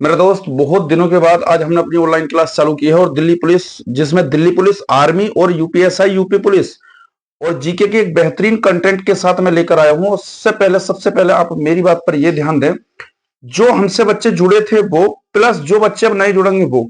मेरा दोस्त, बहुत दिनों के बाद आज हमने अपनी ऑनलाइन क्लास चालू की है और दिल्ली पुलिस, जिसमें दिल्ली पुलिस, आर्मी और यूपीएसआई, यूपी पुलिस और जीके के एक बेहतरीन कंटेंट के साथ मैं लेकर आया हूं। उससे पहले, सबसे पहले आप मेरी बात पर यह ध्यान दें, जो हमसे बच्चे जुड़े थे वो, प्लस जो बच्चे अब नए जुड़ेंगे वो,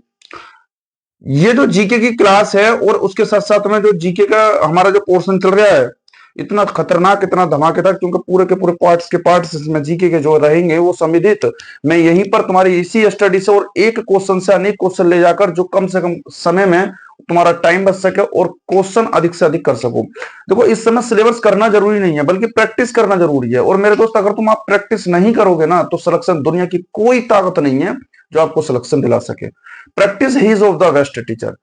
ये जो जीके की क्लास है और उसके साथ साथ में जो जीके का हमारा जो पोर्शन चल रहा है, इतना खतरनाक, इतना धमाकेदार, क्योंकि पूरे के पूरे पार्ट्स के पार्ट्स इसमें जीके के जो रहेंगे वो सम्मिलित मैं यहीं पर तुम्हारी इसी स्टडी से और एक क्वेश्चन से अनेक क्वेश्चन ले जाकर जो कम से कम समय में तुम्हारा टाइम बच सके और क्वेश्चन अधिक से अधिक कर सको। देखो, इस समय सिलेबस करना जरूरी नहीं है, बल्कि प्रैक्टिस करना जरूरी है। और मेरे दोस्त, अगर तुम आप प्रैक्टिस नहीं करोगे ना, तो सिलेक्शन, दुनिया की कोई ताकत नहीं है जो आपको सिलेक्शन दिला सके। प्रैक्टिस ही is of the best teacher.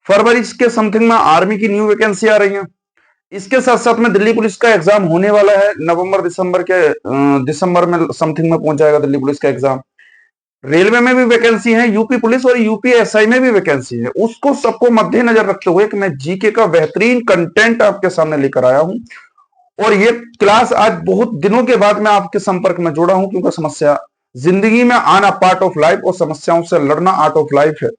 फरवरी के समथिंग में आर्मी की न्यू वैकेंसी आ रही है। इसके साथ साथ में दिल्ली पुलिस का एग्जाम होने वाला है नवंबर दिसंबर में समथिंग में पहुंच जाएगा दिल्ली पुलिस का एग्जाम। रेलवे में भी वैकेंसी है, यूपी पुलिस और यूपीएसआई में भी वैकेंसी है। उसको सबको मद्देनजर रखते हुए कि मैं जीके का बेहतरीन कंटेंट आपके सामने लेकर आया हूं। और ये क्लास आज बहुत दिनों के बाद मैं आपके संपर्क में जुड़ा हूं, क्योंकि समस्या, जिंदगी में आना पार्ट ऑफ लाइफ और समस्याओं से लड़ना आर्ट ऑफ लाइफ है,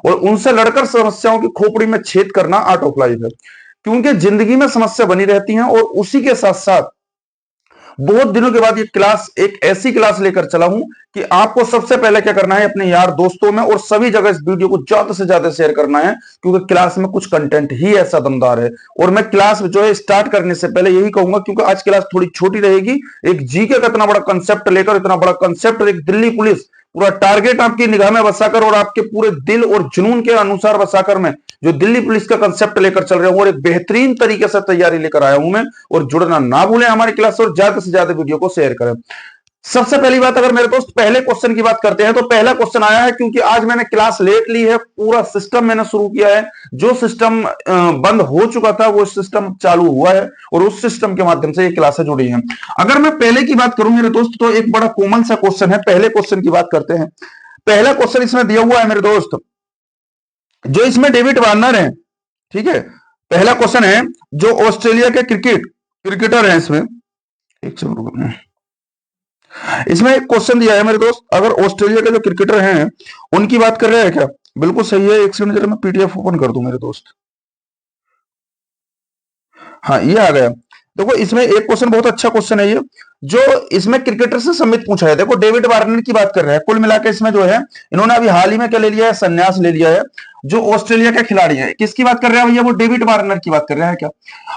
और उनसे लड़कर समस्याओं की खोपड़ी में छेद करना आर्ट ऑफ लाइफ है। क्योंकि जिंदगी में समस्या बनी रहती है, और उसी के साथ साथ बहुत दिनों के बाद ये क्लास, एक ऐसी क्लास लेकर चला हूं कि आपको सबसे पहले क्या करना है, अपने यार दोस्तों में और सभी जगह इस वीडियो को ज्यादा से ज्यादा शेयर करना है, क्योंकि क्लास में कुछ कंटेंट ही ऐसा दमदार है। और मैं क्लास जो है स्टार्ट करने से पहले यही कहूंगा, क्योंकि आज क्लास थोड़ी छोटी रहेगी, एक जीके का इतना बड़ा कंसेप्ट लेकर, इतना बड़ा कंसेप्ट, एक दिल्ली पुलिस पूरा टारगेट आपकी निगाह में बसाकर और आपके पूरे दिल और जुनून के अनुसार बसाकर मैं जो दिल्ली पुलिस का कंसेप्ट लेकर चल रहा हूं, और एक बेहतरीन तरीके से तैयारी लेकर आया हूं मैं। और जुड़ना ना भूलें हमारी क्लास, और ज्यादा से ज्यादा वीडियो को शेयर करें। सबसे पहली बात, अगर मेरे दोस्त पहले क्वेश्चन की बात करते हैं, तो पहला क्वेश्चन आया है, क्योंकि आज मैंने क्लास लेट ली है, पूरा सिस्टम मैंने शुरू किया है। जो सिस्टम बंद हो चुका था वो सिस्टम चालू हुआ है, और उस सिस्टम के माध्यम से ये क्लासें जुड़ी हैं। अगर मैं पहले की बात करूं मेरे दोस्त, तो एक बड़ा कॉमन सा क्वेश्चन है। पहले क्वेश्चन की बात करते हैं। पहला क्वेश्चन इसमें दिया हुआ है मेरे दोस्त, जो इसमें डेविड वार्नर है, ठीक है। पहला क्वेश्चन है, जो ऑस्ट्रेलिया के क्रिकेटर हैं, इसमें एक सेकंड रुको, इसमें एक क्वेश्चन दिया है मेरे दोस्त, अगर ऑस्ट्रेलिया के जो क्रिकेटर हैं उनकी बात कर रहे हैं क्या? बिल्कुल सही है। एक सेकंड, जरा मैं पीडीएफ ओपन कर दूं मेरे दोस्त। हाँ, ये आ गया। देखो, इसमें एक क्वेश्चन, बहुत अच्छा क्वेश्चन है ये, जो इसमें क्रिकेटर से संबंधित पूछा है। देखो, डेविड वार्नर की बात कर रहे हैं। कुल मिलाकर इसमें जो है, इन्होंने अभी हाल ही में क्या ले लिया है, संन्यास ले लिया है। जो ऑस्ट्रेलिया के खिलाड़ी है, किसकी बात कर रहे हैं भैया? वो डेविड वार्नर की बात कर रहे हैं क्या?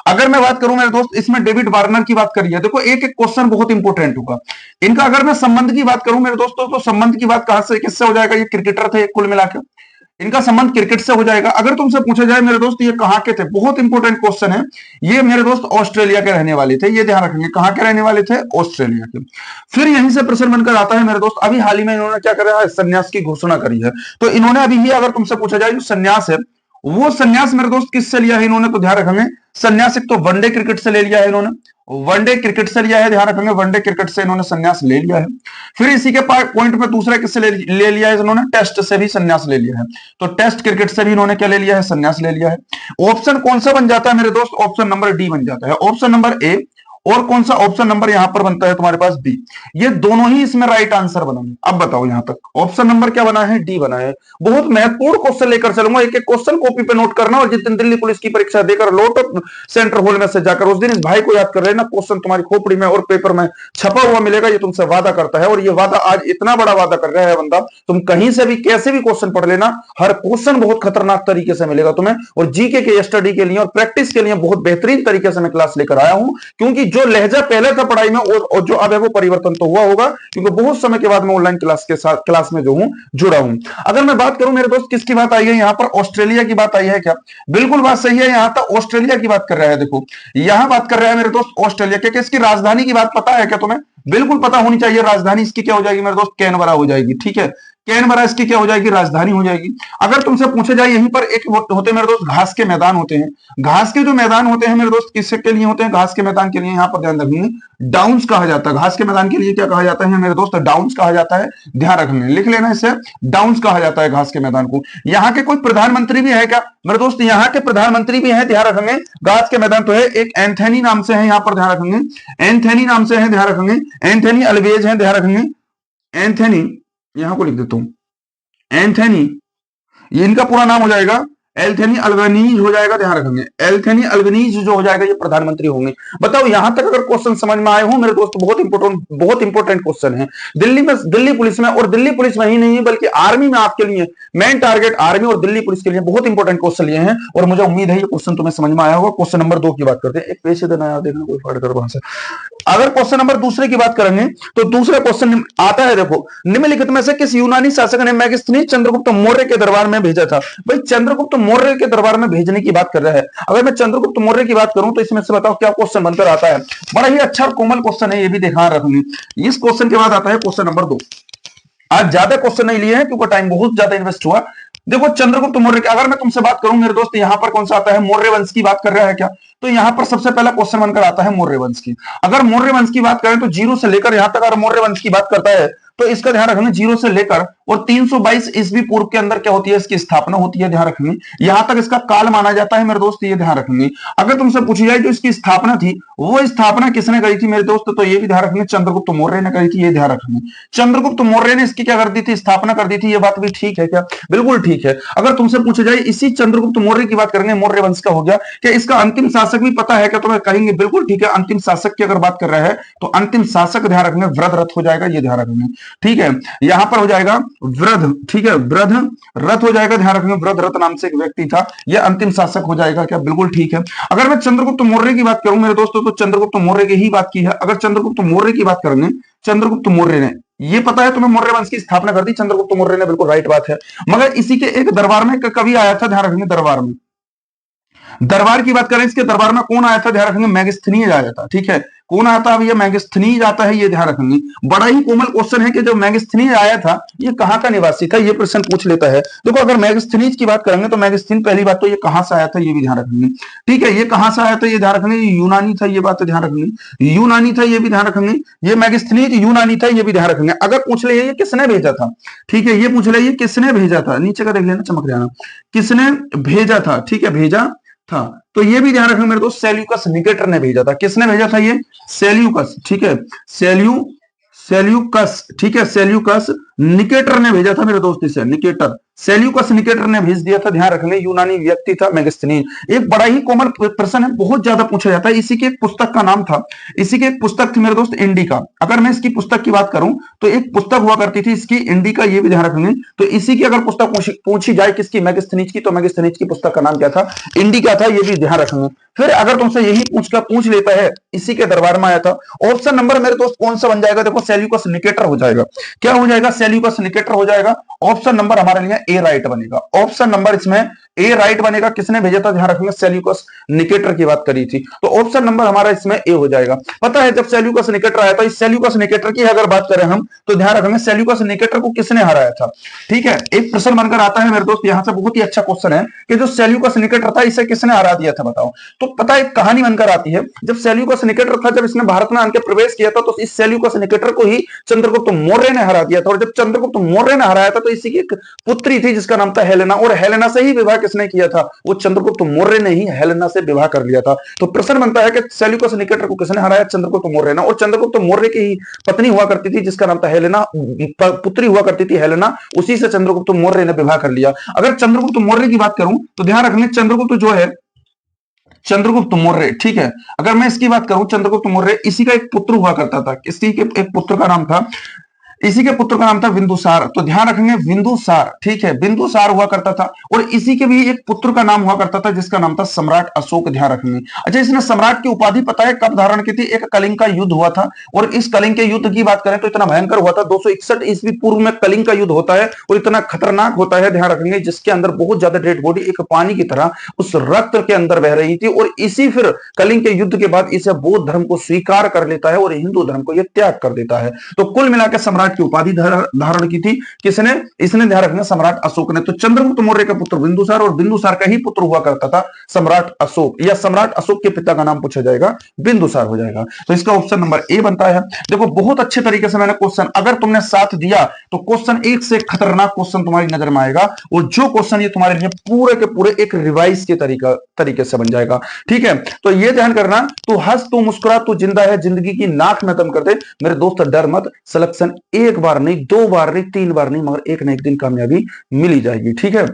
अगर मैं बात करूं मेरे दोस्त, इसमें डेविड वार्नर की बात करी है। देखो, एक एक क्वेश्चन बहुत इंपॉर्टेंट होगा इनका। अगर मैं संबंध की बात करूं मेरे दोस्तों, तो संबंध की बात कहां से, किससे हो जाएगा? ये क्रिकेटर थे कुल मिलाकर, इनका संबंध क्रिकेट से हो जाएगा। अगर तुमसे पूछा जाए मेरे दोस्त, ये कहां के थे, बहुत इंपॉर्टेंट क्वेश्चन है ये मेरे दोस्त, ऑस्ट्रेलिया के रहने वाले थे। ये ध्यान रखेंगे, कहां के रहने वाले थे? ऑस्ट्रेलिया के। फिर यहीं से प्रश्न बनकर आता है मेरे दोस्त, अभी हाल ही में इन्होंने क्या करा है, संन्यास की घोषणा करी है। तो इन्होंने अभी ही, अगर तुमसे पूछा जाए, जो संन्यास है, वो संन्यास मेरे दोस्त किससे लिया है इन्होंने, तो ध्यान रखेंगे, संन्यास एक तो वनडे क्रिकेट से ले लिया है इन्होंने, वनडे क्रिकेट से लिया है, ध्यान रखेंगे, वनडे क्रिकेट से इन्होंने संन्यास ले लिया है। फिर इसी के पॉइंट में दूसरा किससे ले लिया है इन्होंने? टेस्ट से भी संन्यास ले लिया है। तो टेस्ट क्रिकेट से भी इन्होंने क्या ले लिया है? संन्यास ले लिया है। ऑप्शन कौन सा बन जाता है मेरे दोस्त? ऑप्शन नंबर डी बन जाता है, ऑप्शन नंबर ए। और कौन सा ऑप्शन नंबर यहां पर बनता है तुम्हारे पास? बी। ये दोनों ही इसमें राइट आंसर बनेंगे। अब बताओ यहां तक ऑप्शन नंबर क्या बना है? डी बना है। बहुत महत्वपूर्ण क्वेश्चन लेकर चलूंगा, एक एक क्वेश्चन कॉपी पे नोट करना, और जिस दिन दिल्ली पुलिस की परीक्षा देकर लौटो सेंटर हॉल में से जाकर, उस दिन इस भाई को याद कर लेना, क्वेश्चन तुम्हारी खोपड़ी में और पेपर में छपा हुआ मिलेगा। ये तुमसे वादा करता है, और ये वादा आज इतना बड़ा वादा कर रहा है बंदा, तुम कहीं से भी कैसे भी क्वेश्चन पढ़ लेना, हर क्वेश्चन बहुत खतरनाक तरीके से मिलेगा तुम्हें। और जीके के स्टडी के लिए और प्रैक्टिस के लिए बहुत बेहतरीन तरीके से मैं क्लास लेकर आया हूं, क्योंकि जो लहजा पहले था पढ़ाई में और जो अब है वो परिवर्तन तो हुआ होगा, क्योंकि बहुत समय के बाद मैं ऑनलाइन क्लास के साथ क्लास में जो हूं जुड़ा हूं। अगर मैं बात करूं मेरे दोस्त, किसकी बात आई है यहां पर? ऑस्ट्रेलिया की बात आई है क्या? बिल्कुल बात सही है, यहां तक ऑस्ट्रेलिया की बात कर रहा है। देखो, यहां बात कर रहा है मेरे दोस्त ऑस्ट्रेलिया के। इसकी राजधानी की बात पता है क्या तुम्हें? बिल्कुल पता होनी चाहिए। राजधानी इसकी क्या हो जाएगी मेरे दोस्त? कैनबरा हो जाएगी, ठीक है। कैनबरा इसकी क्या हो जाएगी? राजधानी हो जाएगी। अगर तुमसे पूछे जाए, यहीं पर एक होते हैं मेरे दोस्त, घास के मैदान होते हैं। घास के जो मैदान होते हैं मेरे दोस्त, किसके के लिए होते हैं? घास के मैदान के लिए यहां पर ध्यान रखेंगे, डाउन्स कहा जाता है। घास के मैदान के लिए क्या कहा जाता है मेरे दोस्त? डाउन्स कहा जाता है। ध्यान रखना, लिख लेना इसे, डाउन्स कहा जाता है घास के मैदान को। यहाँ के कोई प्रधानमंत्री भी है क्या मेरे दोस्त? यहाँ के प्रधानमंत्री भी है, ध्यान रखेंगे। घास के मैदान तो है, एक एंथनी नाम से है, यहाँ पर ध्यान रखेंगे, एंथनी नाम से है, ध्यान रखेंगे। एंथनी अल्वेज है, ध्यान रखेंगे, एंथनी यहां को लिख देता हूं, एंथनी, ये इनका पूरा नाम हो जाएगा एल्थनी अल्बनीज हो जाएगा, ध्यान रखेंगे एल्थनी अल्बनीज जो हो जाएगा ये प्रधानमंत्री होंगे। बताओ यहां तक अगर क्वेश्चन समझ में आए हो मेरे दोस्त, बहुत इंपोर्टेंट क्वेश्चन है। दिल्ली में, दिल्ली पुलिस में, और दिल्ली पुलिस में ही नहीं है बल्कि आर्मी में आपके लिए मेन टारगेट आर्मी और दिल्ली पुलिस के लिए बहुत इंपॉर्टेंट क्वेश्चन लिए हैं, और मुझे उम्मीद है ये क्वेश्चन तुम्हें समझ में आया होगा। क्वेश्चन नंबर 2 की बात करते हैं, एक पेज से देना यार, देखना कोई फाड़ कर वहां से। अगर क्वेश्चन नंबर दूसरे की बात करेंगे तो दूसरा क्वेश्चन आता है, देखो, निम्नलिखित में से किस यूनानी शासक ने मैगस्थनीज चंद्रगुप्त मौर्य के दरबार में भेजा था? भाई चंद्रगुप्त मौर्य के दरबार में भेजने की बात कर रहा है। अगर मैं चंद्रगुप्त मौर्य की बात करूं तो इसमें से बताओ क्या क्वेश्चन बनकर आता है। बड़ा ही अच्छा और कोमल क्वेश्चन है, ये भी देखा रखूंगी। इस क्वेश्चन के बाद आता है क्वेश्चन नंबर 2। आज ज्यादा क्वेश्चन नहीं लिए हैं क्योंकि टाइम बहुत ज्यादा इन्वेस्ट हुआ। देखो चंद्रगुप्त मौर्य की अगर मैं तुमसे बात करूं मेरे दोस्त, यहां पर कौन सा आता है, मौर्य वंश की बात कर रहा है क्या? तो यहां पर सबसे पहला क्वेश्चन बनकर आता है मौर्य वंश की। अगर मौर्य वंश की बात करें तो जीरो से लेकर यहां तक अगर मौर्य वंश की बात करता है तो इसका ध्यान रखना, जीरो से लेकर और 322 ईस्वी पूर्व के अंदर क्या होती है, इसकी स्थापना होती है, ध्यान रखेंगे। यहां तक इसका काल माना जाता है मेरे दोस्त, ये ध्यान रखेंगे। अगर तुमसे पूछी जाए जो इसकी स्थापना थी वो स्थापना किसने करी थी मेरे दोस्त, तो ये भी ध्यान रखेंगे चंद्रगुप्त मौर्य ने करी थी, ये ध्यान रखेंगे। चंद्रगुप्त मौर्य ने इसकी क्या कर दी थी, स्थापना कर दी थी। ये बात भी ठीक है क्या? बिल्कुल ठीक है। अगर तुमसे पूछा जाए इसी चंद्रगुप्त मौर्य की बात करेंगे, मौर्य वंश का हो गया, क्या इसका अंतिम शासक भी पता है क्या? तो मैं कहेंगे बिल्कुल ठीक है। अंतिम शासक की अगर बात कर रहा है तो अंतिम शासक ध्यान रखेंगे वृद्धरथ हो जाएगा, ये ध्यान रखेंगे, ठीक है। यहां पर हो जाएगा वृद्ध, ठीक है, वृद्ध रथ हो जाएगा, ध्यान रखेंगे। वृद्धरथ नाम से एक व्यक्ति था, यह अंतिम शासक हो जाएगा क्या? बिल्कुल ठीक है। अगर मैं चंद्रगुप्त मौर्य की बात करूं मेरे दोस्तों तो चंद्रगुप्त मौर्य की ही बात की है। अगर चंद्रगुप्त मौर्य की बात करेंगे, चंद्रगुप्त मौर्य ने, ये पता है तुम्हें, मौर्य वंश की स्थापना कर दी चंद्रगुप्त मौर्य ने, बिल्कुल राइट बात है। मगर इसी के एक दरबार में कभी आया था, ध्यान रखेंगे, दरबार में, दरबार की बात करें, इसके दरबार में कौन आया था, ध्यान रखेंगे, मैगस्थनीज आया था, ठीक है। कौन आता है, ये मैगस्थनीज आता है, ये ध्यान रखेंगे। बड़ा ही कोमल क्वेश्चन है कि जो मैगस्थनीज आया था ये कहां का निवासी था, ये प्रश्न पूछ लेता है। देखो अगर मैगस्थनीज की बात करेंगे तो मैगस्थीन, पहली बात तो ये कहां से आया था ये भी ध्यान रखेंगे, ठीक है। ये कहां से आया था ये ध्यान रखेंगे, यूनानी था, ये बात तो ध्यान रखेंगे, यूनानी था, ये भी ध्यान रखेंगे। ये मैगस्थनीज यूनानी था, ये भी ध्यान रखेंगे। अगर पूछ ले ये किसने भेजा था, ठीक है, ये पूछ ले ये किसने भेजा था, नीचे का देख लेना, चमक जाना, किसने भेजा था, ठीक है, भेजा था, तो ये भी ध्यान रखना मेरे दोस्त, सेल्यूकस निकेटर ने भेजा था। किसने भेजा था, ये सेल्यूकस, ठीक है, सेल्यूकस, ठीक है, सेल्यूकस निकेटर ने भेजा था मेरे दोस्त, इसे निकेटर, सेल्यूकस निकेटर ने भेज दिया था, ध्यान रखने, यूनानी व्यक्ति था मैगस्थनीज। एक बड़ा ही कॉमन प्रश्न है, बहुत ज्यादा पूछा जाता है। इसी के एक पुस्तक का नाम था, इसी की एक पुस्तक थी मेरे दोस्त, इंडिका। अगर मैं इसकी पुस्तक की बात करूं तो एक पुस्तक हुआ करती थी इसकी, इंडिका, ये भी ध्यान रखेंगे। तो इसी की अगर पुस्तक पूछी जाए किसकी, मैगस्थनीज की, तो मैगस्थनीज की पुस्तक का नाम क्या था, इंडिका था, ये भी ध्यान रखेंगे। फिर अगर तुमसे यही पूछ लेता है इसी के दरबार में आया था, ऑप्शन नंबर मेरे दोस्त कौन सा बन जाएगा, देखो सेल्यूकस निकेटर हो जाएगा। क्या हो जाएगा, सेल्यूकस निकेटर हो जाएगा। ऑप्शन नंबर हमारे लिए ए राइट बनेगा, ऑप्शन नंबर इसमें ए राइट बनेगा। किसने भेजा था, ध्यान रखेंगे, सेल्यूकस निकेटर की बात करी थी, तो ऑप्शन नंबर हमारा इसमें ए हो जाएगा। पता है जब सेल्यूकस निकेटर आया था, इस सेल्यूकस निकेटर की अगर बात करें हम तो ध्यान रखेंगे सेल्यूकस निकेटर को किसने हराया था, ठीक है। एक प्रश्न बनकर आता है मेरे दोस्त यहां से, बहुत ही अच्छा क्वेश्चन है कि जो सेल्यूकस निकेटर था इसे किसने हरा दिया था, बताओ। तो पता है कहानी बनकर आती है, जब सेल्यूकस निकेटर था, जब इसने भारत में आकर प्रवेश किया था तो इस सेल्यूकस निकेटर को ही चंद्रगुप्त मौर्य ने हरा दिया था। और जब चंद्रगुप्त मौर्य ने हराया था तो इसी की एक पुत्री थी जिसका नाम था हेलेना, और हेलेना से ही विवाह किसने किया था, वो चंद्रगुप्त मौर्य ने ही हेलेना से विवाह कर लिया था। तो प्रश्न बनता है कि सेल्यूकस निकेटर को किसने हराया, चंद्रगुप्त मौर्य ने। और चंद्रगुप्त मौर्य की ही पत्नी हुआ करती थी जिसका नाम था हेलेना, पुत्री हुआ करती थी हेलेना, उसी से चंद्रगुप्त मौर्य ने विवाह कर लिया। अगर चंद्रगुप्त मौर्य की बात करूं तो ध्यान रखना, चंद्रगुप्त जो है, चंद्रगुप्त मौर्य, ठीक है, अगर मैं इसकी बात करूं चंद्रगुप्त मौर्य, इसी का एक पुत्र हुआ करता था, इसी के एक पुत्र का नाम था, इसी के पुत्र का नाम था बिंदुसार। तो ध्यान रखेंगे बिंदुसार, ठीक है, बिंदुसार हुआ करता था। और इसी के भी एक पुत्र का नाम हुआ करता था जिसका नाम था सम्राट अशोक, ध्यान रखेंगे। अच्छा, इसने सम्राट की उपाधि पता है कब धारण की थी, एक कलिंग का युद्ध हुआ था, और इस कलिंग के युद्ध की बात करें तो इतना भयंकर हुआ था, 261 ईस्वी पूर्व में कलिंग का युद्ध होता है और इतना खतरनाक होता है, ध्यान रखेंगे, जिसके अंदर बहुत ज्यादा डेड बॉडी एक पानी की तरह उस रक्त के अंदर बह रही थी। और इसी फिर कलिंग के युद्ध के बाद इसे बौद्ध धर्म को स्वीकार कर लेता है और हिंदू धर्म को यह त्याग कर देता है। तो कुल मिलाकर सम्राट की उपाधि धारण की थी किसने, इसने, ध्यान रखना, सम्राट अशोक ने। तो चंद्रगुप्त मौर्य का पुत्र बिंदुसार और बिंदुसार का ही पुत्र हुआ करता था सम्राट अशोक, या सम्राट अशोक के पिता का नाम पूछा जाएगा बिंदुसार हो जाएगा। तो इसका ऑप्शन नंबर ए बनता है। देखो बहुत अच्छे तरीके से मैंने क्वेश्चन, अगर तुमने साथ दिया तो क्वेश्चन एक से खतरनाक क्वेश्चन तुम्हारी नजर में आएगा, और जो क्वेश्चन ये तुम्हारे लिए पूरे के पूरे एक रिवाइज के तरीके से बन जाएगा, ठीक है। तो ये ध्यान करना, तू हंस, तू मुस्कुरा, तू जिंदा है, जिंदगी की नाक में दम कर दे मेरे दोस्त, डर मत, सिलेक्शन ए एक बार नहीं, 2 बार नहीं, 3 बार नहीं, मगर एक ना एक दिन कामयाबी मिल ही जाएगी। ठीक है,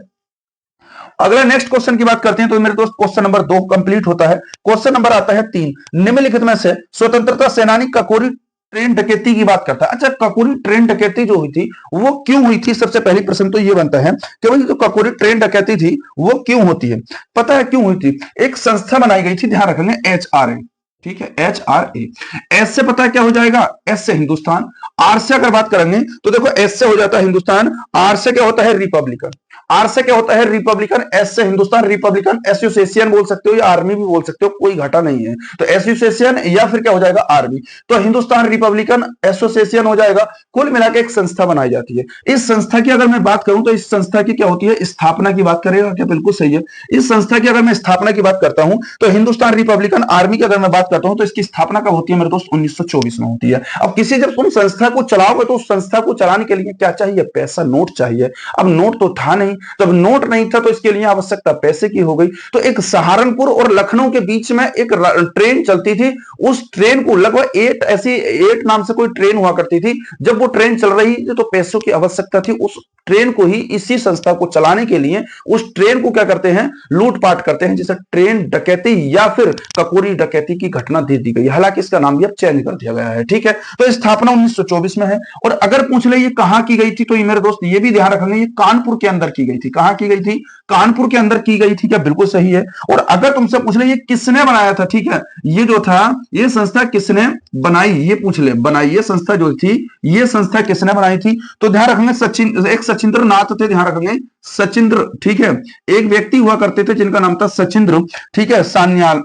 अगला नेक्स्ट क्वेश्चन की बात करते हैं तो मेरे दोस्त क्वेश्चन नंबर 2 कंप्लीट होता है। क्वेश्चन नंबर आता है 3, निम्नलिखित में से स्वतंत्रता सेनानी ककोरी ट्रेन डकैती की बात करता है। अच्छा, ककोरी ट्रेन डकैती जो हुई थी वो क्यों हुई थी? सबसे पहली प्रश्न तो ये बनता है कि भाई जो ककोरी ट्रेन डकैती थी वो क्यों होती है? पता है क्यों हुई थी? एक संस्था बनाई गई थी, ध्यान रखेंगे, HRA। ठीक है, HRA। एस से पता है क्या हो जाएगा? एस से हिंदुस्तान। आर से अगर बात करेंगे तो देखो, एस से हो जाता है हिंदुस्तान, आर से क्या होता है? रिपब्लिकन। आर से क्या होता है? रिपब्लिकन। एस से हिंदुस्तान, रिपब्लिकन, एसोसिएशन बोल सकते हो या आर्मी भी बोल सकते हो, कोई घाटा नहीं है। तो एसोसिएशन या फिर क्या हो जाएगा? आर्मी। तो हिंदुस्तान रिपब्लिकन एसोसिएशन हो जाएगा। कुल मिलाकर एक संस्था बनाई जाती है। इस संस्था की अगर मैं बात करूं तो इस संस्था की क्या होती है? स्थापना की बात करेगा क्या? बिल्कुल सही है। इस संस्था की अगर मैं स्थापना की बात करता हूं तो हिंदुस्तान रिपब्लिकन आर्मी की अगर मैं बात करता हूं तो इसकी स्थापना कब होती है मेरे दोस्त? 1924 में होती है। अब किसी जब तुम संस्था को चलाओगे तो उस संस्था को चलाने के लिए क्या चाहिए? पैसा, नोट चाहिए। अब नोट तो था नहीं, जब नोट नहीं था तो इसके लिए आवश्यकता पैसे की हो गई। तो एक सहारनपुर और लखनऊ के बीच में एक ट्रेन चलती थी। उस ट्रेन को लगभग एट नाम से कोई ट्रेन हुआ करती थी। जब वो ट्रेन चल रही थी तो पैसों की आवश्यकता थी। उस ट्रेन को ही, इसी संस्था को चलाने के लिए उस ट्रेन को क्या करते हैं? लूटपाट करते हैं, जिसे ट्रेन डकैती या फिर ककोरी डकैती की घटना दे दी गई। हालांकि इसका नाम भी अब चेंज कर दिया गया है। ठीक है, तो स्थापना 1924 में है। और अगर पूछ ले ये कहां की गई थी तो ये मेरे दोस्त ये भी ध्यान रखेंगे, ये कानपुर के अंदर की गई थी। कहां की गई थी? कानपुर के अंदर की गई थी। क्या? बिल्कुल सही है। और अगर तुमसे पूछ ले ये किसने बनाया था, ठीक है, ये जो था ये संस्था किसने बनाई, ये पूछ ले, बनाई ये संस्था जो थी, ये संस्था किसने बनाई थी? तो ध्यान रखेंगे एक सचिंद्र नाथ थे, ध्यान रखेंगे, सचिंद्र। ठीक है, एक व्यक्ति हुआ करते थे जिनका नाम था सचिंद्र। ठीक है, सान्याल,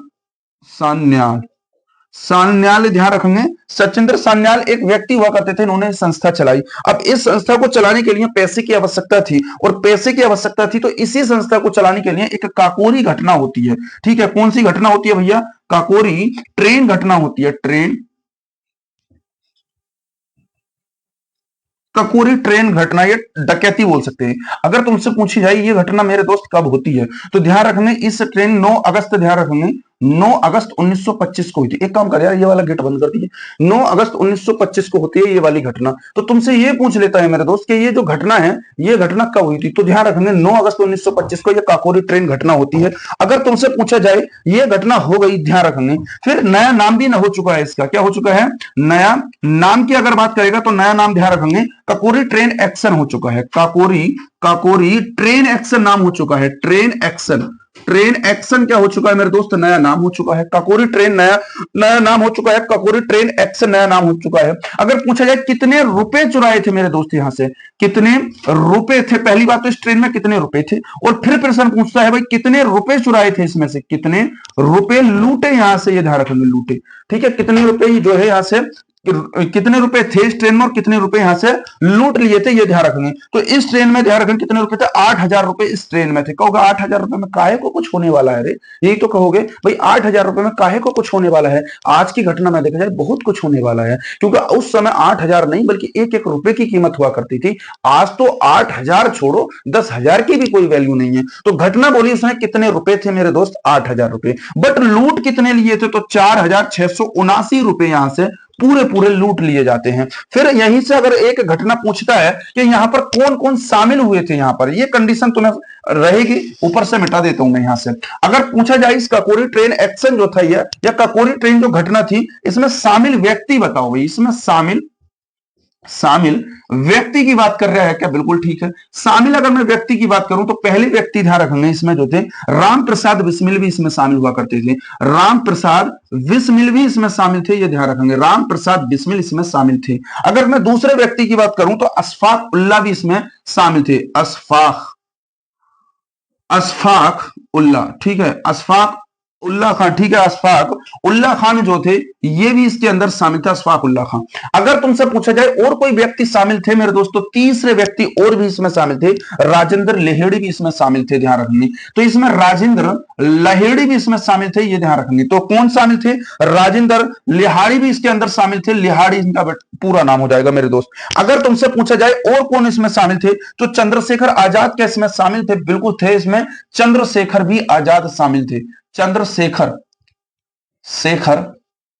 सान्याल, सान्याल, ध्यान रखेंगे, सचिंद्र सान्याल एक व्यक्ति हुआ करते थे, इन्होंने संस्था चलाई। अब इस संस्था को चलाने के लिए पैसे की आवश्यकता थी, और पैसे की आवश्यकता थी तो इसी संस्था को चलाने के लिए एक काकोरी घटना होती है। ठीक है, कौन सी घटना होती है भैया? काकोरी ट्रेन घटना होती है। ट्रेन, ककोरी ट्रेन घटना, ये डकैती बोल सकते हैं। अगर तुमसे पूछी जाए ये घटना मेरे दोस्त कब होती है तो ध्यान रखेंगे, इस ट्रेन 9 अगस्त, ध्यान रखेंगे 9 अगस्त 1925 को हुई थी। एक काम कर यार, ये वाला गेट बंद कर दीजिए। 9 अगस्त 1925 को होती है ये वाली घटना। तो तुमसे ये पूछ लेता है मेरे दोस्त कि ये जो घटना है ये घटना कब हुई थी, तो ध्यान रखेंगे 9 अगस्त 1925 को ये काकोरी ट्रेन घटना होती है। अगर तुमसे पूछा जाए ये घटना हो गई, ध्यान रखेंगे, फिर नया नाम भी ना हो चुका है इसका। क्या हो चुका है? नया नाम की अगर बात करेगा तो नया नाम, ध्यान रखेंगे, काकोरी ट्रेन एक्शन हो चुका है। काकोरी, काकोरी ट्रेन एक्शन नाम हो चुका है। ट्रेन एक्शन, ट्रेन एक्शन क्या हो चुका है मेरे दोस्त? नया नाम हो चुका है। काकोरी ट्रेन नया नया नाम हो चुका है। काकोरी ट्रेन एक्शन नया नाम हो चुका है। अगर पूछा जाए कितने रुपए चुराए थे मेरे दोस्त यहां से, कितने रुपए थे, पहली बात तो इस ट्रेन में कितने रुपए थे, और फिर प्रश्न पूछता है भाई कितने रुपए चुराए थे, इसमें से कितने रुपए लूटे यहां से, ये ध्यान रखेंगे, लूटे। ठीक है, कितने रुपए जो है यहां से, कितने रुपए थे इस ट्रेन में और कितने रुपए यहां से लूट लिए थे, ये ध्यान रखेंगे। तो इस ट्रेन में ध्यान रखेंगे कितने रुपए थे? 8,000 रुपए इस ट्रेन में थे। कहोगे 8,000 रुपए में काहे को कुछ होने वाला है रे, यही तो कहोगे भाई 8,000 रुपए में काहे को कुछ होने वाला है। आज की घटना में देखा जाए बहुत कुछ होने वाला है, क्योंकि उस समय 8,000 नहीं बल्कि एक एक रुपए की कीमत हुआ करती थी। आज तो 8,000 छोड़ो, 10,000 की भी कोई वैल्यू नहीं है। तो घटना बोली उसने कितने रुपए थे मेरे दोस्त? 8,000 रुपए। बट लूट कितने लिए थे? तो 4,679 रुपए यहां से पूरे पूरे लूट लिए जाते हैं। फिर यहीं से अगर एक घटना पूछता है कि यहां पर कौन कौन शामिल हुए थे, यहां पर ये कंडीशन तुम्हें रहेगी, ऊपर से मिटा देता हूं मैं यहां से। अगर पूछा जाए इस काकोरी ट्रेन एक्शन जो था ये, या काकोरी ट्रेन जो घटना थी, इसमें शामिल व्यक्ति बताओ भाई, इसमें शामिल व्यक्ति की बात कर रहा है क्या? बिल्कुल ठीक है। शामिल अगर मैं व्यक्ति की बात करूं तो पहले व्यक्ति ध्यान रखेंगे इसमें जो थे, राम प्रसाद बिस्मिल भी इसमें शामिल हुआ करते थे। राम प्रसाद बिस्मिल भी इसमें शामिल थे, ये ध्यान रखेंगे, राम प्रसाद बिस्मिल इसमें शामिल थे। अगर मैं दूसरे व्यक्ति की बात करूं तो अशफाक उल्ला भी इसमें शामिल थे। अशफाक उल्ला, ठीक है, अशफाक उल्ला खान, ठीक है, अशफाक उल्ला खान जो थे ये भी इसके अंदर शामिल था, अशफाक उल्ला खान। अगर तुमसे पूछा जाए और कोई व्यक्ति शामिल थे मेरे दोस्तों, तीसरे व्यक्ति और भी इसमें शामिल थे, राजेंद्र लेहेड़ी भी इसमें शामिल थे, ध्यान रखेंगे। तो इसमें राजेंद्र लहेड़ी भी इसमें शामिल थे, ये ध्यान रखेंगे। तो कौन शामिल थे? राजेंद्र लिहाड़ी भी इसके अंदर शामिल थे। लिहाड़ी इनका पूरा नाम हो जाएगा मेरे दोस्त। अगर तुमसे पूछा जाए और कौन इसमें शामिल थे तो चंद्रशेखर आजाद क्या इसमें शामिल थे? बिल्कुल थे, इसमें चंद्रशेखर भी आजाद शामिल थे। चंद्रशेखर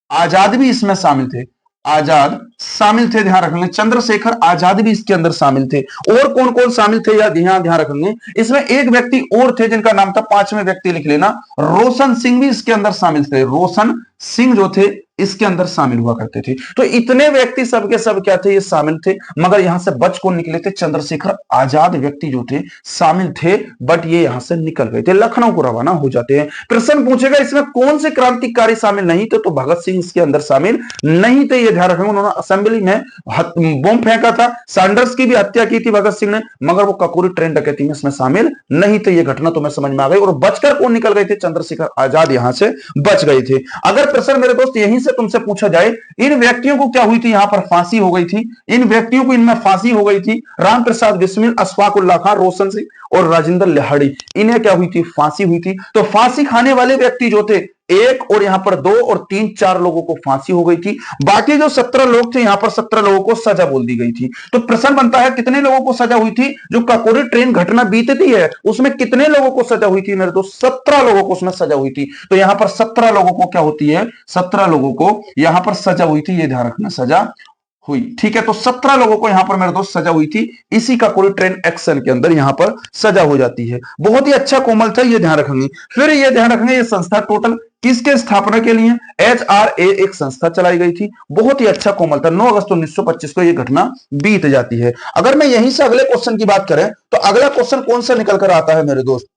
आजाद भी इसमें शामिल थे। आजाद शामिल थे, ध्यान रखेंगे। चंद्रशेखर आजाद भी इसके अंदर शामिल थे। और कौन कौन शामिल थे या ध्यान रखेंगे, इसमें एक व्यक्ति और थे जिनका नाम था, पांचवें व्यक्ति लिख लेना, रोशन सिंह भी इसके अंदर शामिल थे। रोशन सिंह जो थे इसके अंदर शामिल हुआ करते थे। तो इतने व्यक्ति सब के सब क्या थे, ये शामिल थे। मगर यहां से बच कौन निकले थे, चंद्रशेखर आजाद व्यक्ति जो थे शामिल थे, बट ये यहां से निकल गए थे, लखनऊ को रवाना हो जाते हैं। प्रश्न पूछेगा इसमें कौन से क्रांतिकारी शामिल नहीं थे, तो भगत सिंह इसके अंदर शामिल नहीं थे, ये ध्यान रखेंगे। उन्होंने असेंबली में बम फेंका था, सैंडर्स की भी हत्या की थी भगत सिंह ने, मगर वो ककोरी ट्रेन डकैती में इसमें शामिल नहीं थे। ये घटना तुम्हें समझ में आ गई। और बचकर कौन निकल गए थे, चंद्रशेखर आजाद यहां से बच गए थे। अगर प्रश्न मेरे दोस्त यहीं से तुमसे पूछा जाए, इन व्यक्तियों को क्या हुई थी, यहां पर फांसी हो गई थी, इन व्यक्तियों को इनमें फांसी हो गई थी, राम प्रसाद बिस्मिल, अशफाक उल्लाह खां, रोशन सिंह और राजेंद्र लाहिड़ी, इन्हें क्या हुई थी, फांसी हुई थी। तो फांसी खाने वाले व्यक्ति जो थे, एक और यहां पर दो और तीन, चार लोगों को फांसी हो गई थी। बाकी जो 17 लोग थे, यहां पर 17 लोगों को सजा बोल दी गई थी। तो प्रश्न बनता है कितने लोगों को सजा हुई थी, जो काकोरी ट्रेन घटना बीतती है उसमें कितने लोगों को सजा हुई थी मेरे दोस्त, 17 लोगों को उसमें सजा हुई थी। तो यहां पर 17 लोगों को क्या होती है, 17 लोगों को यहां पर सजा हुई थी, ये ध्यान रखना, सजा हुई। ठीक है, तो 17 लोगों को यहां पर मेरे दोस्त सजा हुई थी, इसी का कोई ट्रेन एक्शन के अंदर यहां पर सजा हो जाती है। बहुत ही अच्छा कोमल था, ये ध्यान रखेंगे। फिर ये ध्यान रखेंगे, ये संस्था टोटल किसके स्थापना के लिए, HRA एक संस्था चलाई गई थी। बहुत ही अच्छा कोमल था। 9 अगस्त 1925 को यह घटना बीत जाती है। अगर मैं यहीं से अगले क्वेश्चन की बात करें, तो अगला क्वेश्चन कौन सा निकल कर आता है मेरे दोस्त,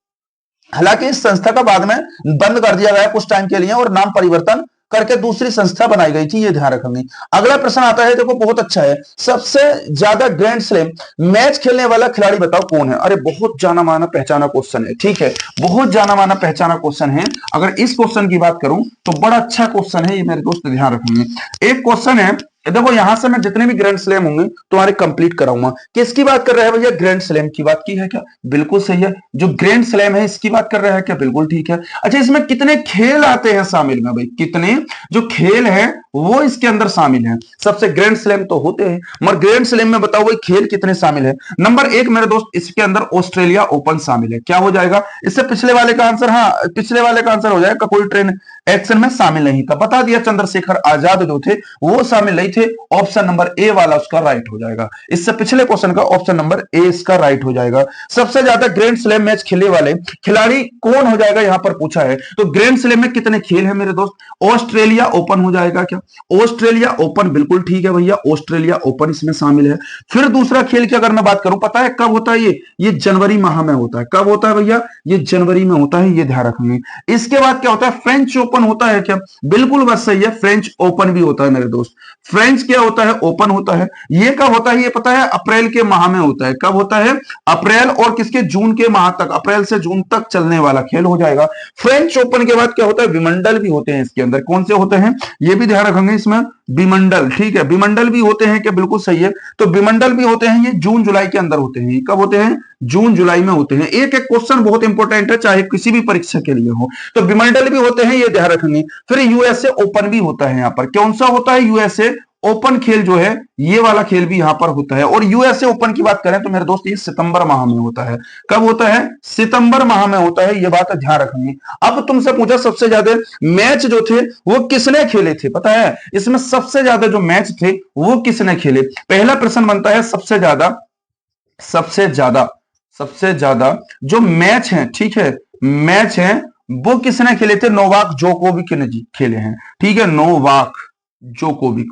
हालांकि इस संस्था का बाद में बंद कर दिया गया कुछ टाइम के लिए और नाम परिवर्तन करके दूसरी संस्था बनाई गई थी, ये ध्यान रखेंगे। अगला प्रश्न आता है, देखो बहुत अच्छा है, सबसे ज्यादा ग्रैंड स्लैम मैच खेलने वाला खिलाड़ी बताओ कौन है। अरे बहुत जाना माना पहचाना क्वेश्चन है, ठीक है, बहुत जाना माना पहचाना क्वेश्चन है। अगर इस क्वेश्चन की बात करूं तो बड़ा अच्छा क्वेश्चन है ये मेरे दोस्त, ध्यान रखेंगे। एक क्वेश्चन है, देखो यहां से मैं जितने भी ग्रैंड स्लैम होंगे तुम्हारे कंप्लीट कराऊंगा। किसकी बात कर रहे हैं भैया, ग्रैंड स्लैम की बात की है क्या, बिल्कुल सही है। जो ग्रैंड स्लैम है इसकी बात कर रहे हैं क्या, बिल्कुल ठीक है। अच्छा, इसमें कितने खेल आते हैं शामिल में भाई, कितने जो खेल है वो इसके अंदर शामिल है। सबसे ग्रैंड स्लैम तो होते हैं, मगर ग्रैंड स्लैम में बताओ भाई खेल कितने शामिल है। नंबर 1 मेरे दोस्त, इसके अंदर ऑस्ट्रेलिया ओपन शामिल है। क्या हो जाएगा, इससे पिछले वाले का आंसर, हाँ पिछले वाले का आंसर हो जाएगा, कोई ट्रेन एक्शन में शामिल नहीं था, बता दिया। चंद्रशेखर आजाद जो थे वो शामिल नहीं थे, ऑप्शन नंबर ए वाला उसका राइट हो जाएगा। इससे पिछले क्वेश्चन का ऑप्शन नंबर ए इसका राइट हो जाएगा। सबसे ज्यादा ग्रैंड स्लैम मैच खेलने वाले खिलाड़ी कौन हो जाएगा, यहां पर पूछा है। तो ग्रैंड स्लैम में कितने खेल है मेरे दोस्त, ऑस्ट्रेलिया ओपन हो जाएगा क्या, ऑस्ट्रेलिया ओपन बिल्कुल ठीक है भैया, ऑस्ट्रेलिया ओपन इसमें शामिल है। फिर दूसरा खेल की अगर मैं बात करूं, पता है कब होता है ये जनवरी माह में होता है। कब होता है भैया, ये जनवरी में होता है, ये ध्यान रखेंगे। इसके बाद क्या होता है, फ्रेंच ओपन होता है क्या, बिल्कुल बस सही है, फ्रेंच ओपन भी होता है मेरे दोस्त। फ्रेंच क्या होता है, ओपन होता है। ये कब होता है, ये पता है अप्रैल के माह में होता है। कब होता है, अप्रैल और किसके, जून के माह तक, अप्रैल से जून तक चलने वाला खेल हो जाएगा। फ्रेंच ओपन के बाद क्या होता है, विमंडल भी होते हैं इसके अंदर। कौन से होते हैं, ये भी ध्यान रखेंगे इसमें, विमंडल, ठीक है, विमंडल भी होते हैं क्या, बिल्कुल सही है। तो विमंडल भी होते हैं, ये जून जुलाई के अंदर होते हैं। कब होते हैं, जून जुलाई में होते हैं। एक एक क्वेश्चन बहुत इंपॉर्टेंट है, चाहे किसी भी परीक्षा के लिए हो। तो विमंडल भी होते हैं, ये ध्यान रखेंगे। फिर यूएसए ओपन भी होता है। यहाँ पर कौन सा होता है, यूएसए ओपन खेल जो है, ये वाला खेल भी यहां पर होता है। और यूएसए ओपन की बात करें तो मेरे दोस्त ये सितंबर माह में होता है। कब होता है, सितंबर माह में होता है, ये बात ध्यान रखेंगे। अब तुमसे पूछा सबसे ज्यादा मैच जो थे वो किसने खेले थे, पता है इसमें सबसे ज्यादा जो मैच थे वो किसने खेले। पहला प्रश्न बनता है, सबसे ज्यादा जो मैच है, ठीक है, मैच है वो किसने खेले थे, नोवाक जोकोविक ने जी खेले हैं। ठीक है, नोवाक जोकोविक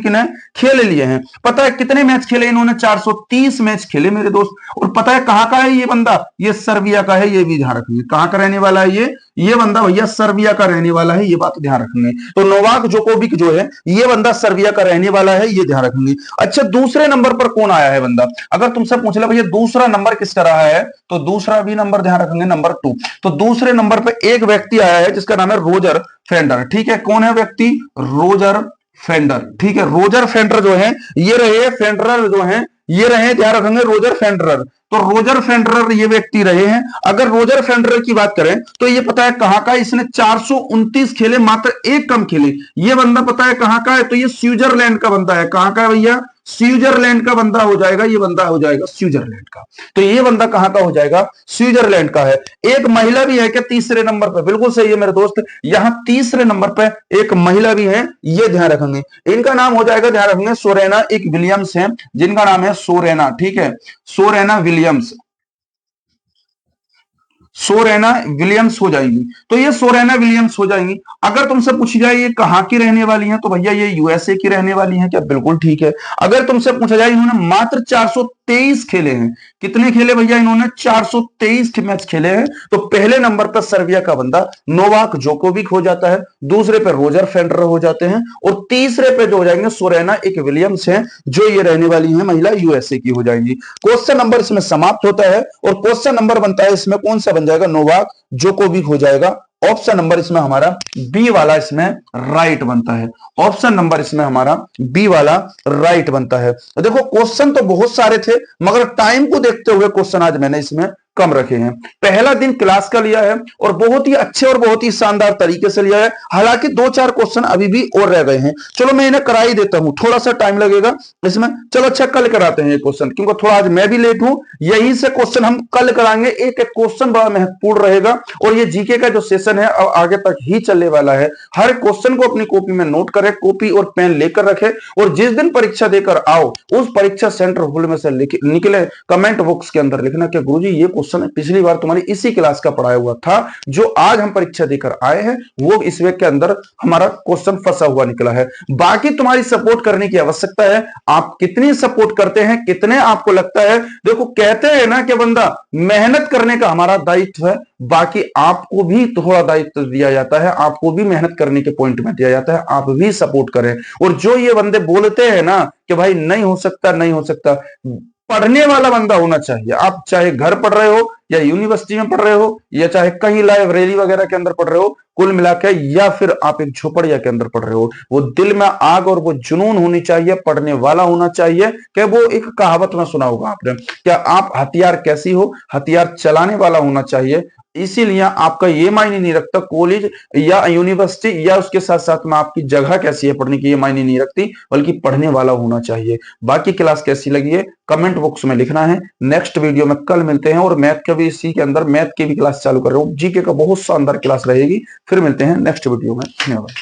ने खेल लिए हैं। पता है कितने मैच खेले इन्होंने, 430 मैच खेले मेरे दोस्त। और पता है कहां का है ये बंदा, ये सर्बिया का है, ये भी ध्यान रखेंगे। कहां का रहने वाला है ये बंदा भैया सर्बिया का रहने वाला है, ये बात ध्यान रखेंगे। तो नोवाक जोकोविक जो है ये बंदा सर्बिया का रहने वाला है, ये ध्यान रखेंगे। अच्छा, दूसरे नंबर पर कौन आया है बंदा, अगर तुमसे पूछ ले भैया दूसरा नंबर किसका रहा है, तो दूसरा भी नंबर ध्यान रखेंगे, नंबर 2। तो दूसरे नंबर पर एक व्यक्ति आया है जिसका नाम है रोजर फेंडर। ठीक है, कौन है व्यक्ति, रोजर फेंडर। ठीक है, रोजर फेंडर जो है ये रहे, फेंडरर जो है ये रहे, ध्यान रखेंगे रोजर फेंडरर। तो रोजर फेंडरर ये व्यक्ति रहे हैं। अगर रोजर फेंडरर की बात करें तो ये पता है कहां का, इसने 429 खेले, मात्र एक कम खेले। ये बंदा पता है कहां का है, तो ये स्विट्जरलैंड का बंदा है। कहां का है भैया, स्विट्जरलैंड का बंदा हो जाएगा, ये बंदा हो जाएगा स्विट्जरलैंड का। तो ये बंदा कहां का हो जाएगा? स्विट्जरलैंड का है। एक महिला भी है क्या तीसरे नंबर पर? बिल्कुल सही है मेरे दोस्त, यहां तीसरे नंबर पर एक महिला भी है, ये ध्यान रखेंगे। इनका नाम हो जाएगा, ध्यान रखेंगे, सोरेना एक विलियम्स है, जिनका नाम है सोरेना, ठीक है, सोरेना विलियम्स, सोरेना विलियम्स हो जाएंगी। तो ये सोरेना विलियम्स हो जाएंगी। अगर तुमसे पूछी जाए ये कहां की रहने वाली हैं, तो भैया ये यूएसए की रहने वाली हैं क्या? बिल्कुल ठीक है। अगर तुमसे पूछा जाए इन्होंने मात्र 423 खेले हैं, कितने खेले भैया इन्होंने? 423 मैच खेले हैं। तो पहले नंबर पर सर्बिया का बंदा नोवाक जोकोविक हो जाता है, दूसरे पे रोजर फेडरर हो जाते हैं, और तीसरे पे जो हो जाएंगे सोरेना एक विलियम्स है, जो ये रहने वाली है महिला, यूएसए की हो जाएंगी। क्वेश्चन नंबर इसमें समाप्त होता है और क्वेश्चन नंबर बनता है इसमें कौन सा बन जाएगा? नोवाक जोकोविक हो जाएगा। ऑप्शन नंबर इसमें हमारा बी वाला इसमें राइट बनता है। ऑप्शन नंबर इसमें हमारा बी वाला राइट बनता है। देखो क्वेश्चन तो बहुत सारे थे, मगर टाइम को देखते हुए क्वेश्चन आज मैंने इसमें कम रखे हैं। पहला दिन क्लास का लिया है और बहुत ही अच्छे और बहुत ही शानदार तरीके से लिया है। हालांकि 2-4 क्वेश्चन अभी भी और रह गए हैं, चलो मैं इन्हें करा ही देता हूं, थोड़ा सा टाइम लगेगा इसमें। चलो अच्छा कल कराते हैं ये क्वेश्चन, क्योंकि थोड़ा आज मैं भी लेट हूं, यही से क्वेश्चन हम कल कराएंगे। एक एक क्वेश्चन बड़ा महत्वपूर्ण रहेगा और ये जीके का जो सेशन है अब आगे तक ही चलने वाला है। हर क्वेश्चन को अपनी कॉपी में नोट करें, कॉपी और पेन लेकर रखें, और जिस दिन परीक्षा देकर आओ उस परीक्षा सेंटर हॉल में से निकले कमेंट बॉक्स के अंदर लिखना कि गुरुजी ये क्वेश्चन पिछली बार तुम्हारी इसी क्लास का पढ़ाया हुआ था, जो आज हम परीक्षा देकर आए हैं वो इस वीक के अंदर हमारा क्वेश्चन फंसा हुआ निकला है। बाकी तुम्हारी सपोर्ट करने की आवश्यकता है, आप कितनी सपोर्ट करते हैं, कितने आपको लगता है। देखो कहते हैं ना कि बंदा मेहनत करने का हमारा दायित्व है, बाकी आपको भी थोड़ा दायित्व दिया जाता है, आपको भी मेहनत करने के पॉइंट में दिया जाता है, आप भी सपोर्ट करें। और जो ये बंदे बोलते हैं ना कि भाई नहीं हो सकता, नहीं हो सकता, पढ़ने वाला बंदा होना चाहिए। आप चाहे घर पढ़ रहे हो या यूनिवर्सिटी में पढ़ रहे हो या चाहे कहीं लाइब्रेरी वगैरह के अंदर पढ़ रहे हो, कुल मिलाकर, या फिर आप एक झोपड़िया के अंदर पढ़ रहे हो, वो दिल में आग और वो जुनून होनी चाहिए, पढ़ने वाला होना चाहिए। क्या वो एक कहावत में सुना होगा आपने, क्या आप हथियार कैसी हो, हथियार चलाने वाला होना चाहिए। इसीलिए आपका ये मायने नहीं रखता कॉलेज या यूनिवर्सिटी या उसके साथ साथ में आपकी जगह कैसी है पढ़ने की, ये मायने नहीं रखती, बल्कि पढ़ने वाला होना चाहिए। बाकी क्लास कैसी लगी है कमेंट बॉक्स में लिखना है। नेक्स्ट वीडियो में कल मिलते हैं, और मैथ का भी इसी के अंदर मैथ की भी क्लास चालू कर रहा हूँ, जीके का बहुत शानदार क्लास रहेगी। फिर मिलते हैं नेक्स्ट वीडियो में, धन्यवाद।